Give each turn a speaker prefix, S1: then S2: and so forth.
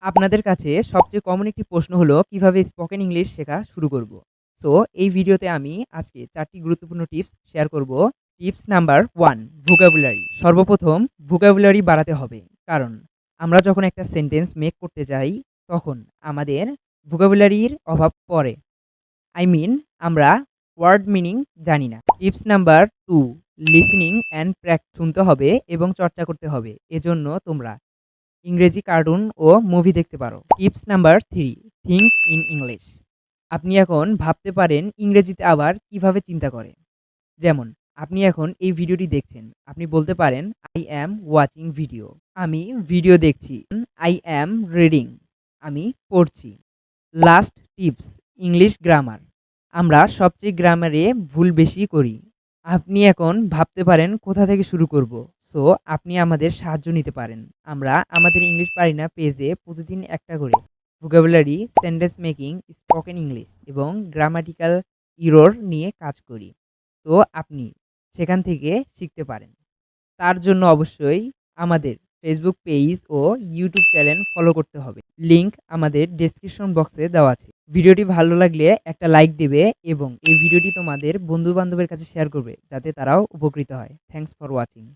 S1: আপনাদের কাছে সবচেয়ে কমন একটি প্রশ্ন হলো কিভাবে স্পোকেন ইংলিশ শেখা শুরু করব। সো এই ভিডিওতে আমি আজকে ৪ টি গুরুত্বপূর্ণ টিপস শেয়ার করব। Tips number 1, vocabulary. সর্বপ্রথম ভোকাবুলারি বাড়াতে হবে। কারণ আমরা যখন একটা সেন্টেন্স মেক করতে যাই তখন আমাদের ভোকাবুলারির অভাব পড়ে। আই মিন আমরা ওয়ার্ড মিনিং জানি না। টিপস নাম্বার 2, লিসেনিং অ্যান্ড শুনতে হবে এবং চর্চা করতে হবে। এজন্য তোমরা ইংরেজি কার্টুন ও মুভি দেখতে পারো। Tips number 3, think in English. আপনি এখন ভাবতে পারেন ইংরেজিতে আবার কিভাবে চিন্তা করে। যেমন আপনি এখন এই ভিডিওটি দেখছেন। আপনি বলতে পারেন আই অ্যাম ওয়াচিং ভিডিও। আমি ভিডিও দেখছি। I am reading. আমি পড়ছি। Last tips, English grammar. আমরা সবচেয়ে গ্রামারে ভুল বেশি করি। আপনি এখন ভাবতে পারেন কোথা থেকে শুরু করব। সো আপনি আমাদের সাহায্য নিতে পারেন। আমরা আমাদের ইংলিশ পারি না পেজে প্রতিদিন একটা করে vocabulary, sentence making, spoken English এবং গ্রামাটিক্যাল ইরর নিয়ে কাজ করি। তো আপনি সেখান থেকে শিখতে পারেন। তার জন্য অবশ্যই আমাদের ফেসবুক পেজ ও ইউটিউব চ্যানেল ফলো করতে হবে। লিংক আমাদের ডেসক্রিপশন বক্সে দেওয়া আছে। ভিডিওটি ভালো লাগলে একটা লাইক দিবে এবং এই ভিডিওটি তোমাদের বন্ধু-বান্ধবের কাছে শেয়ার করবে যাতে তারাও উপকৃত হয়। Thanks for watching.